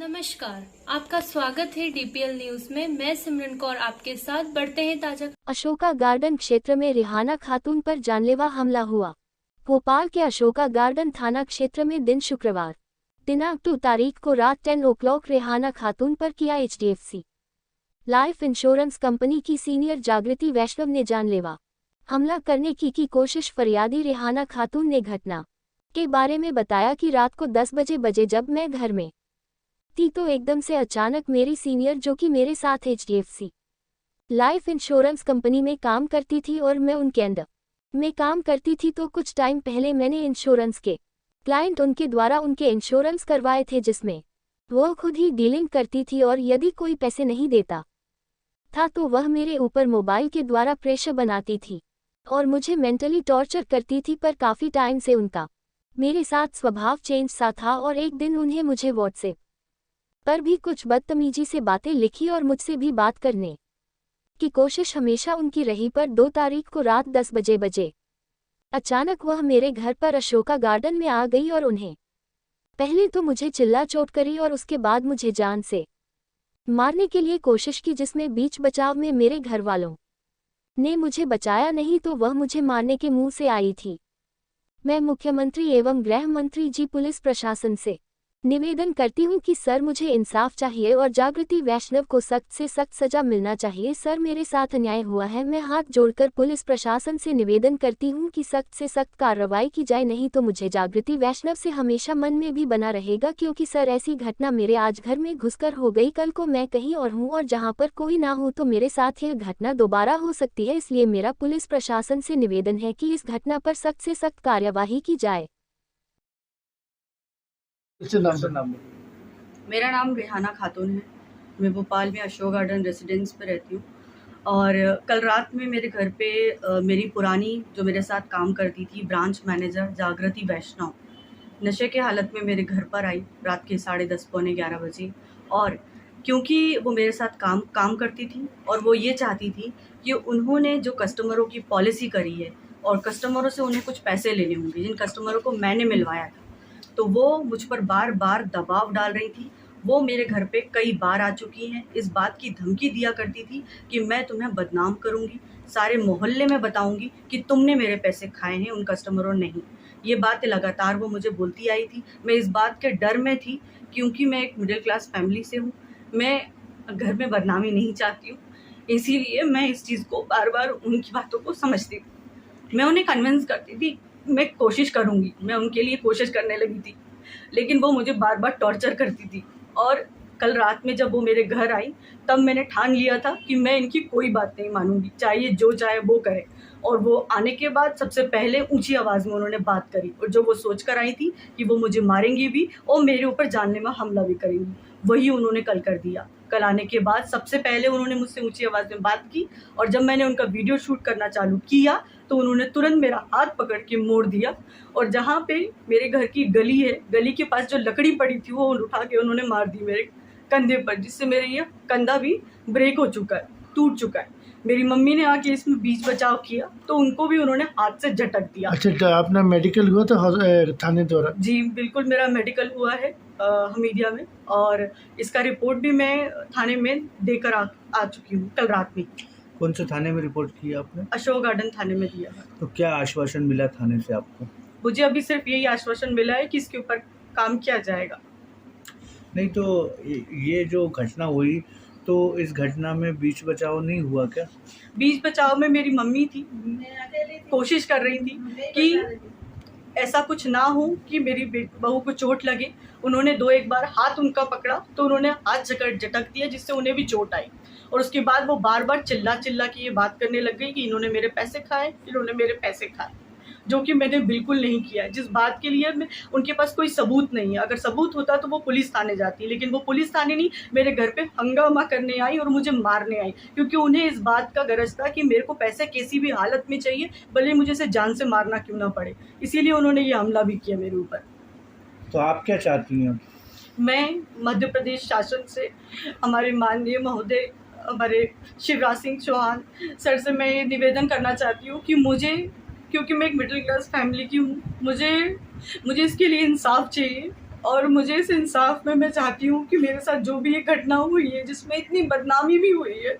नमस्कार, आपका स्वागत है डीपीएल न्यूज में। मैं सिमरन कौर आपके साथ। बढ़ते हैं ताजा। अशोका गार्डन क्षेत्र में रिहाना खातून पर जानलेवा हमला हुआ। भोपाल के अशोका गार्डन थाना क्षेत्र में दिन शुक्रवार दिनांक 2 तारीख को रात 10 o'clock रिहाना खातून पर किया HDFC लाइफ इंश्योरेंस कंपनी की सीनियर जागृति वैष्णव ने जानलेवा हमला करने की कोशिश। फरियादी रिहाना खातून ने घटना के बारे में बताया कि रात को 10 बजे जब मैं घर में थी तो एकदम से अचानक मेरी सीनियर, जो कि मेरे साथ HDFC लाइफ इंश्योरेंस कंपनी में काम करती थी और मैं उनके अंडर में काम करती थी, तो कुछ टाइम पहले मैंने इंश्योरेंस के क्लाइंट उनके द्वारा उनके इंश्योरेंस करवाए थे, जिसमें वो खुद ही डीलिंग करती थी और यदि कोई पैसे नहीं देता था तो वह मेरे ऊपर मोबाइल के द्वारा प्रेशर बनाती थी और मुझे मेंटली टॉर्चर करती थी। पर काफ़ी टाइम से उनका मेरे साथ स्वभाव चेंज सा था और एक दिन उन्हें मुझे व्हाट्सएप पर भी कुछ बदतमीजी से बातें लिखी और मुझसे भी बात करने की कोशिश हमेशा उनकी रही। पर 2 तारीख को रात 10 बजे अचानक वह मेरे घर पर अशोका गार्डन में आ गई और उन्हें पहले तो मुझे चिल्ला चोट करी और उसके बाद मुझे जान से मारने के लिए कोशिश की, जिसमें बीच बचाव में मेरे घर वालों ने मुझे बचाया, नहीं तो वह मुझे मारने के मुंह से आई थी। मैं मुख्यमंत्री एवं गृह मंत्री जी पुलिस प्रशासन से निवेदन करती हूं कि सर मुझे इंसाफ चाहिए और जागृति वैष्णव को सख्त से सख्त सजा मिलना चाहिए। सर मेरे साथ अन्याय हुआ है। मैं हाथ जोड़कर पुलिस प्रशासन से निवेदन करती हूं कि सख्त से सख्त कार्रवाई की जाए, नहीं तो मुझे जागृति वैष्णव से हमेशा मन में भी बना रहेगा, क्योंकि सर ऐसी घटना मेरे आज घर में घुसकर हो गई, कल को मैं कहीं और हूँ और जहाँ पर कोई ना हो तो मेरे साथ यह घटना दोबारा हो सकती है। इसलिए मेरा पुलिस प्रशासन से निवेदन है कि इस घटना पर सख्त से सख्त कार्यवाही की जाए। मेरा नाम रिहाना खातून है। मैं भोपाल में अशोक गार्डन रेसिडेंस पे रहती हूँ और कल रात में मेरे घर पे मेरी पुरानी जो मेरे साथ काम करती थी ब्रांच मैनेजर जागृति वैष्णव नशे के हालत में मेरे घर पर आई रात के 10:30 पौने 11 बजे। और क्योंकि वो मेरे साथ काम करती थी और वो ये चाहती थी कि उन्होंने जो कस्टमरों की पॉलिसी करी है और कस्टमरों से उन्हें कुछ पैसे लेने होंगे, जिन कस्टमरों को मैंने मिलवाया था, तो वो मुझ पर बार बार दबाव डाल रही थी। वो मेरे घर पे कई बार आ चुकी हैं, इस बात की धमकी दिया करती थी कि मैं तुम्हें बदनाम करूंगी, सारे मोहल्ले में बताऊंगी कि तुमने मेरे पैसे खाए हैं, उन कस्टमरों ने नहीं। ये बातें लगातार वो मुझे बोलती आई थी। मैं इस बात के डर में थी क्योंकि मैं एक मिडिल क्लास फैमिली से हूँ, मैं घर में बदनामी नहीं चाहती हूँ, इसीलिए मैं इस चीज़ को बार बार उनकी बातों को समझती थी। मैं उन्हें कन्विंस करती थी, मैं कोशिश करूँगी, मैं उनके लिए कोशिश करने लगी थी, लेकिन वो मुझे बार बार टॉर्चर करती थी। और कल रात में जब वो मेरे घर आई तब मैंने ठान लिया था कि मैं इनकी कोई बात नहीं मानूंगी, चाहे जो चाहे वो करे। और वो आने के बाद सबसे पहले ऊंची आवाज़ में उन्होंने बात करी और जो वो सोच कर आई थी कि वो मुझे मारेंगी भी और मेरे ऊपर जानलेवा हमला भी करेंगी, वही उन्होंने कल कर दिया। कल आने के बाद सबसे पहले उन्होंने मुझसे ऊंची आवाज़ में बात की और जब मैंने उनका वीडियो शूट करना चालू किया तो उन्होंने तुरंत मेरा हाथ पकड़ के मोड़ दिया और जहाँ पे मेरे घर की गली है, गली के पास जो लकड़ी पड़ी थी वो उठा के उन्होंने मार दी मेरे कंधे पर, जिससे मेरे ये कंधा भी ब्रेक हो चुका है, टूट चुका है। मेरी मम्मी ने आके इसमें बीच बचाव किया तो उनको भी उन्होंने हाथ से झटक दिया। अच्छा, तो आपने मेडिकल हुआ था थाने द्वारा? जी बिल्कुल, मेरा मेडिकल हुआ है हमीदिया में और इसका रिपोर्ट भी मैं थाने में देकर आ चुकी हूँ कल रात में। कौन से थाने में रिपोर्ट की आपने? अशोक गार्डन थाने में दिया है। तो क्या आश्वासन मिला थाने से आपको? मुझे अभी सिर्फ यही आश्वासन मिला है कि इसके ऊपर काम किया जाएगा। नहीं तो ये जो घटना हुई तो इस घटना में बीच बचाव नहीं हुआ क्या? बीच बचाव में मेरी मम्मी थी, कोशिश कर रही थी कि ऐसा कुछ ना हो कि मेरी बहू को चोट लगे। उन्होंने 2-1 बार हाथ उनका पकड़ा तो उन्होंने हाथ झटक दिया, जिससे उन्हें भी चोट आई और उसके बाद वो बार बार चिल्ला के ये बात करने लग गई कि इन्होंने मेरे पैसे खाए, इन्होंने मेरे पैसे खाए, जो कि मैंने बिल्कुल नहीं किया। जिस बात के लिए उनके पास कोई सबूत नहीं है, अगर सबूत होता तो वो पुलिस थाने जाती, लेकिन वो पुलिस थाने नहीं, मेरे घर पे हंगामा करने आई और मुझे मारने आई, क्योंकि उन्हें इस बात का गरज था कि मेरे को पैसे किसी भी हालत में चाहिए, भले मुझे से जान से मारना क्यों ना पड़े। इसीलिए उन्होंने ये हमला भी किया मेरे ऊपर। तो आप क्या चाहती हैं? मैं मध्य प्रदेश शासन से, हमारे माननीय महोदय हमारे शिवराज सिंह चौहान सर से मैं ये निवेदन करना चाहती हूँ कि मुझे, क्योंकि मैं एक मिडिल क्लास फैमिली की हूँ, मुझे इसके लिए इंसाफ चाहिए और मुझे इस इंसाफ में मैं चाहती हूँ कि मेरे साथ जो भी ये घटना हुई है जिसमें इतनी बदनामी भी हुई है,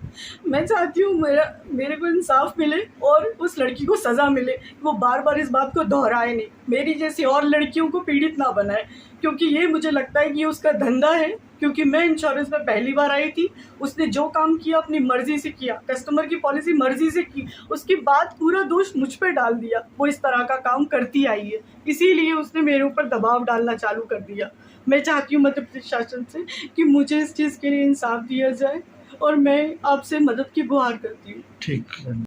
मैं चाहती हूँ मेरे को इंसाफ मिले और उस लड़की को सज़ा मिले, वो बार बार इस बात को दोहराए नहीं, मेरी जैसी और लड़कियों को पीड़ित ना बनाए, क्योंकि ये मुझे लगता है कि ये उसका धंधा है। क्योंकि मैं इंश्योरेंस में पहली बार आई थी, उसने जो काम किया अपनी मर्जी से किया, कस्टमर की पॉलिसी मर्जी से की, उसके बाद पूरा दोष मुझ पे डाल दिया। वो इस तरह का काम करती आई है, इसीलिए उसने मेरे ऊपर दबाव डालना चालू कर दिया। मैं चाहती हूँ मध्य प्रदेश शासन से कि मुझे इस चीज़ के लिए इंसाफ दिया जाए और मैं आपसे मदद की गुहार करती हूँ। ठीक।